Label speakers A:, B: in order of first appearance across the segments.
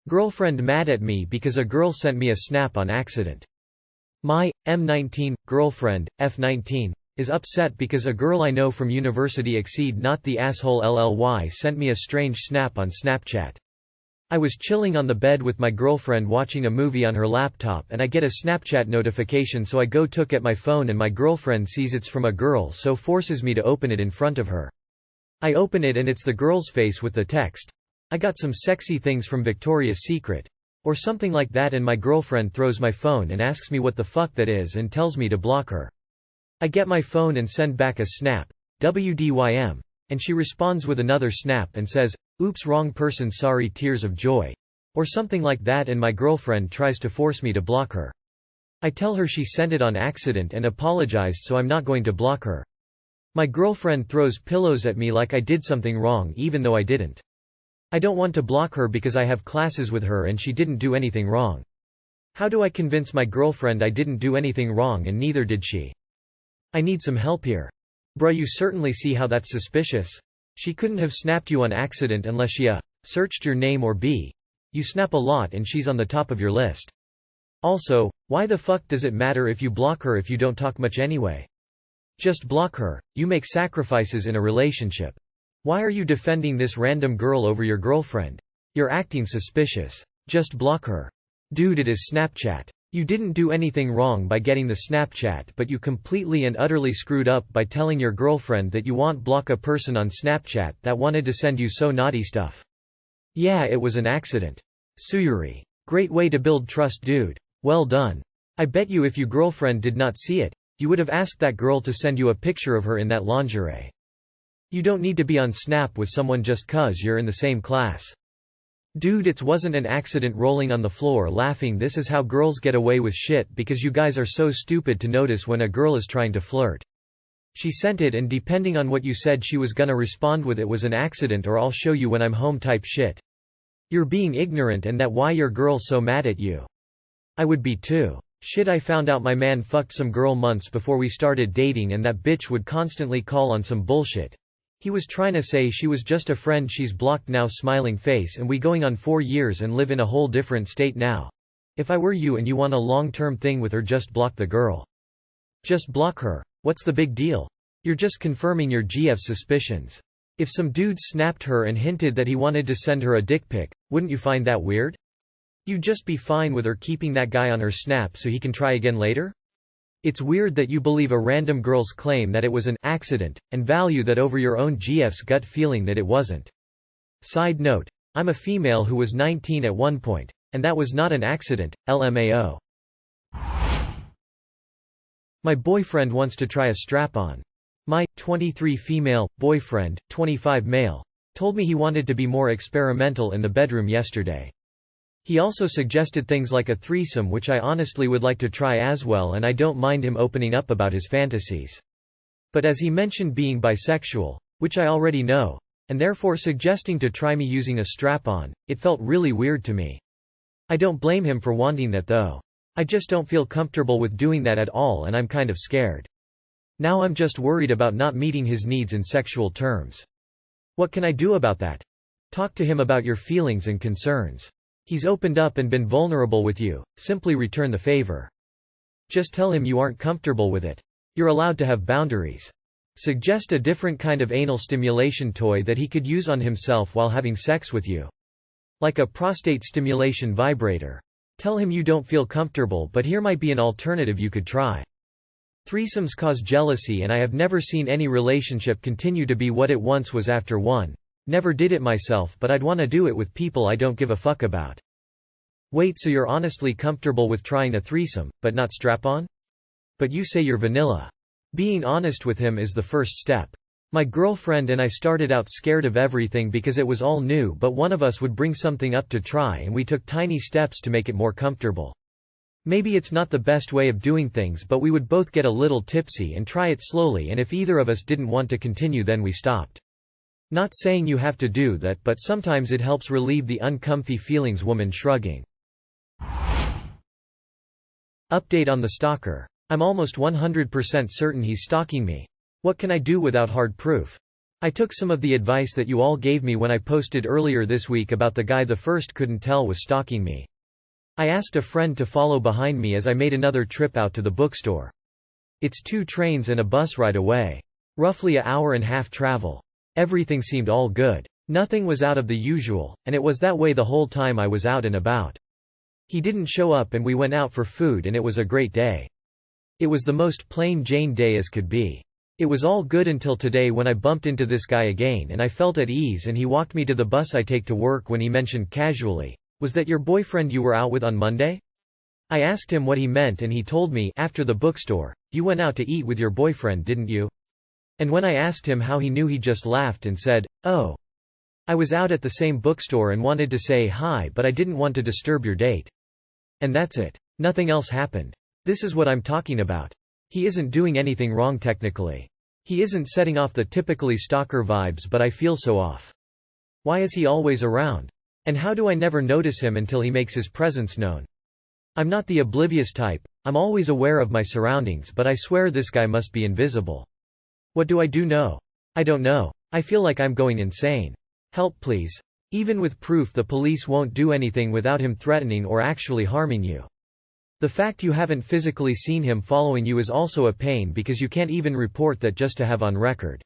A: Girlfriend mad at me because a girl sent me a snap on accident. My M19 girlfriend F19 is upset because a girl I know from university exceed not the asshole LLY sent me a strange snap on Snapchat. I was chilling on the bed with my girlfriend watching a movie on her laptop and I get a Snapchat notification, so I go took at my phone and my girlfriend sees it's from a girl, so forces me to open it in front of her. I open it and it's the girl's face with the text, "I got some sexy things from Victoria's Secret," or something like that, and my girlfriend throws my phone and asks me what the fuck that is and tells me to block her. I get my phone and send back a snap, WDYM, and she responds with another snap and says, "Oops, wrong person, sorry, tears of joy," or something like that, and my girlfriend tries to force me to block her. I tell her she sent it on accident and apologized, so I'm not going to block her. My girlfriend throws pillows at me like I did something wrong even though I didn't. I don't want to block her because I have classes with her and she didn't do anything wrong. How do I convince my girlfriend I didn't do anything wrong and neither did she? I need some help here. Bruh, you certainly see how that's suspicious. She couldn't have snapped you on accident unless she searched your name, or b. you snap a lot and she's on the top of your list. Also, why the fuck does it matter if you block her if you don't talk much anyway? Just block her. You make sacrifices in a relationship. Why are you defending this random girl over your girlfriend? You're acting suspicious. Just block her. Dude, it is Snapchat. You didn't do anything wrong by getting the Snapchat, but you completely and utterly screwed up by telling your girlfriend that you won't block a person on Snapchat that wanted to send you so naughty stuff. Yeah, it was an accident. Suyuri. Great way to build trust, dude. Well done. I bet you if your girlfriend did not see it, you would have asked that girl to send you a picture of her in that lingerie. You don't need to be on Snap with someone just cuz you're in the same class. Dude, it wasn't an accident rolling on the floor laughing. This is how girls get away with shit because you guys are so stupid to notice when a girl is trying to flirt. She sent it and depending on what you said she was gonna respond with "it was an accident" or "I'll show you when I'm home" type shit. You're being ignorant and that why your girl's so mad at you. I would be too. Shit, I found out my man fucked some girl months before we started dating and that bitch would constantly call on some bullshit. He was trying to say she was just a friend, she's blocked now, smiling face, and we going on 4 years and live in a whole different state now. If I were you and you want a long-term thing with her, just block the girl. Just block her. What's the big deal? You're just confirming your GF's suspicions. If some dude snapped her and hinted that he wanted to send her a dick pic, wouldn't you find that weird? You'd just be fine with her keeping that guy on her Snap so he can try again later? It's weird that you believe a random girl's claim that it was an accident, and value that over your own GF's gut feeling that it wasn't. Side note, I'm a female who was 19 at one point, and that was not an accident, LMAO. My boyfriend wants to try a strap-on. My 23 female boyfriend, 25 male, told me he wanted to be more experimental in the bedroom yesterday. He also suggested things like a threesome, which I honestly would like to try as well, and I don't mind him opening up about his fantasies. But as he mentioned being bisexual, which I already know, and therefore suggesting to try me using a strap-on, it felt really weird to me. I don't blame him for wanting that though. I just don't feel comfortable with doing that at all and I'm kind of scared. Now I'm just worried about not meeting his needs in sexual terms. What can I do about that? Talk to him about your feelings and concerns. He's opened up and been vulnerable with you, simply return the favor. Just tell him you aren't comfortable with it. You're allowed to have boundaries. Suggest a different kind of anal stimulation toy that he could use on himself while having sex with you. Like a prostate stimulation vibrator. Tell him you don't feel comfortable, but here might be an alternative you could try. Threesomes cause jealousy and I have never seen any relationship continue to be what it once was after one. Never did it myself, but I'd want to do it with people I don't give a fuck about. Wait, so you're honestly comfortable with trying a threesome, but not strap-on? But you say you're vanilla. Being honest with him is the first step. My girlfriend and I started out scared of everything because it was all new, but one of us would bring something up to try and we took tiny steps to make it more comfortable. Maybe it's not the best way of doing things, but we would both get a little tipsy and try it slowly, and if either of us didn't want to continue then we stopped. Not saying you have to do that, but sometimes it helps relieve the uncomfy feelings. Woman shrugging. Update on the stalker. I'm almost 100% certain he's stalking me. What can I do without hard proof? I took some of the advice that you all gave me when I posted earlier this week about the guy the first couldn't tell was stalking me. I asked a friend to follow behind me as I made another trip out to the bookstore. It's 2 trains and a bus ride away. Roughly an hour and a half travel. Everything seemed all good. Nothing was out of the usual, and it was that way the whole time I was out and about. He didn't show up and we went out for food and it was a great day. It was the most plain Jane day as could be. It was all good until today when I bumped into this guy again and I felt at ease and he walked me to the bus I take to work when he mentioned casually, "Was that your boyfriend you were out with on Monday?" I asked him what he meant and he told me, after the bookstore, "You went out to eat with your boyfriend, didn't you?" And when I asked him how he knew, he just laughed and said, "Oh. I was out at the same bookstore and wanted to say hi but I didn't want to disturb your date." And that's it. Nothing else happened. This is what I'm talking about. He isn't doing anything wrong technically. He isn't setting off the typically stalker vibes, but I feel so off. Why is he always around? And how do I never notice him until he makes his presence known? I'm not the oblivious type, I'm always aware of my surroundings, but I swear this guy must be invisible. What do I do? No. I don't know. I feel like I'm going insane. Help please. Even with proof, the police won't do anything without him threatening or actually harming you. The fact you haven't physically seen him following you is also a pain because you can't even report that just to have on record.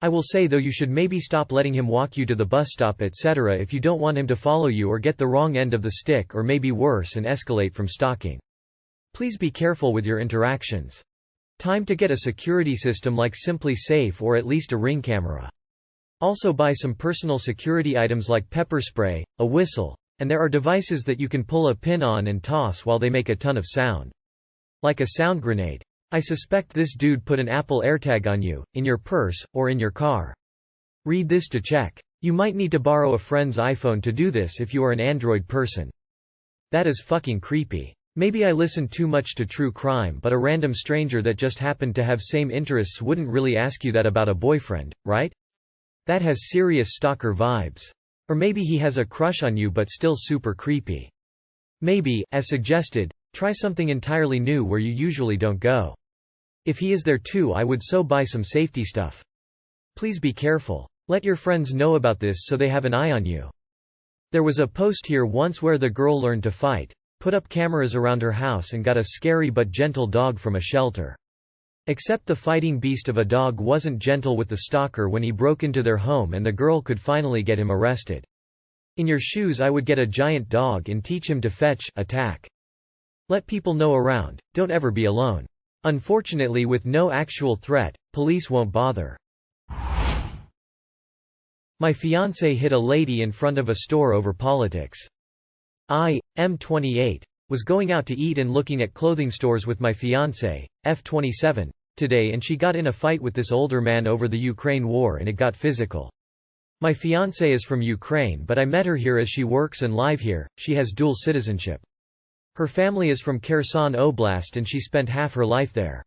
A: I will say though, you should maybe stop letting him walk you to the bus stop etc. if you don't want him to follow you or get the wrong end of the stick, or maybe worse and escalate from stalking. Please be careful with your interactions. Time to get a security system like Simply Safe or at least a Ring camera. Also buy some personal security items like pepper spray, a whistle, and there are devices that you can pull a pin on and toss while they make a ton of sound. Like a sound grenade. I suspect this dude put an Apple AirTag on you, in your purse, or in your car. Read this to check. You might need to borrow a friend's iPhone to do this if you are an Android person. That is fucking creepy. Maybe I listen too much to true crime, but a random stranger that just happened to have same interests wouldn't really ask you that about a boyfriend, right? That has serious stalker vibes. Or maybe he has a crush on you but still super creepy. Maybe, as suggested, try something entirely new where you usually don't go. If he is there too, I would buy some safety stuff. Please be careful. Let your friends know about this so they have an eye on you. There was a post here once where the girl learned to fight, put up cameras around her house and got a scary but gentle dog from a shelter. Except the fighting beast of a dog wasn't gentle with the stalker when he broke into their home and the girl could finally get him arrested. In your shoes I would get a giant dog and teach him to fetch, attack. Let people know around, don't ever be alone. Unfortunately, with no actual threat, police won't bother. My fiancé hit a lady in front of a store over politics. I, M 28, was going out to eat and looking at clothing stores with my fiancé, F 27, today, and she got in a fight with this older man over the Ukraine war and it got physical. My fiancé is from Ukraine, but I met her here as she works and live here. She has dual citizenship. Her family is from Kherson Oblast and she spent half her life there.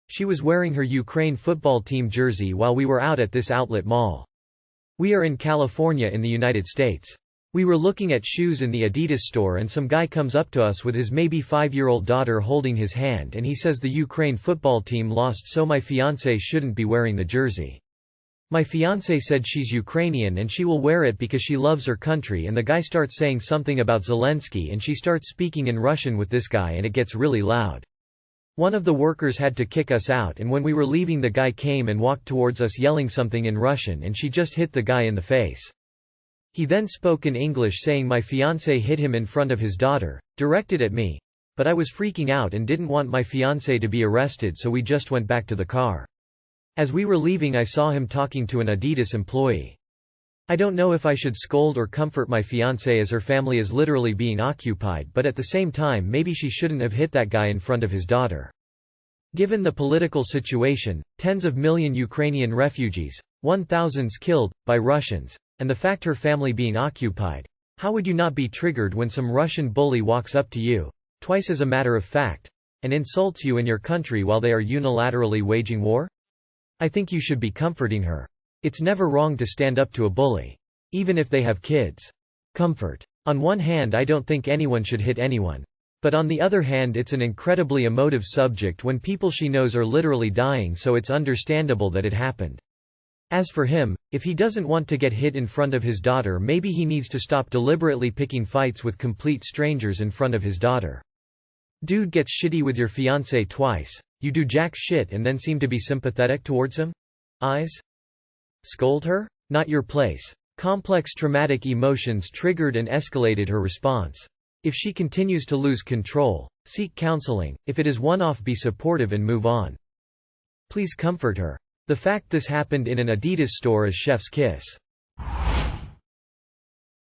A: She was wearing her Ukraine football team jersey while we were out at this outlet mall. We are in California in the United States. We were looking at shoes in the Adidas store and some guy comes up to us with his maybe 5-year-old daughter holding his hand and he says the Ukraine football team lost so my fiancé shouldn't be wearing the jersey. My fiancé said she's Ukrainian and she will wear it because she loves her country, and the guy starts saying something about Zelensky and she starts speaking in Russian with this guy and it gets really loud. One of the workers had to kick us out, and when we were leaving the guy came and walked towards us yelling something in Russian and she just hit the guy in the face. He then spoke in English saying my fiancé hit him in front of his daughter, directed at me. But I was freaking out and didn't want my fiancé to be arrested, so we just went back to the car. As we were leaving I saw him talking to an Adidas employee. I don't know if I should scold or comfort my fiancé as her family is literally being occupied, but at the same time maybe she shouldn't have hit that guy in front of his daughter. Given the political situation, tens of million Ukrainian refugees, 1,000s killed, by Russians, and the fact her family being occupied, how would you not be triggered when some Russian bully walks up to you, twice as a matter of fact, and insults you and your country while they are unilaterally waging war? I think you should be comforting her. It's never wrong to stand up to a bully. Even if they have kids. Comfort. On one hand, I don't think anyone should hit anyone. But on the other hand, it's an incredibly emotive subject when people she knows are literally dying, so it's understandable that it happened. As for him, if he doesn't want to get hit in front of his daughter, maybe he needs to stop deliberately picking fights with complete strangers in front of his daughter. Dude gets shitty with your fiancé twice. You do jack shit and then seem to be sympathetic towards him? Eyes? Scold her? Not your place. Complex traumatic emotions triggered and escalated her response. If she continues to lose control, seek counseling. If it is one-off, be supportive and move on. Please comfort her. The fact this happened in an Adidas store is chef's kiss.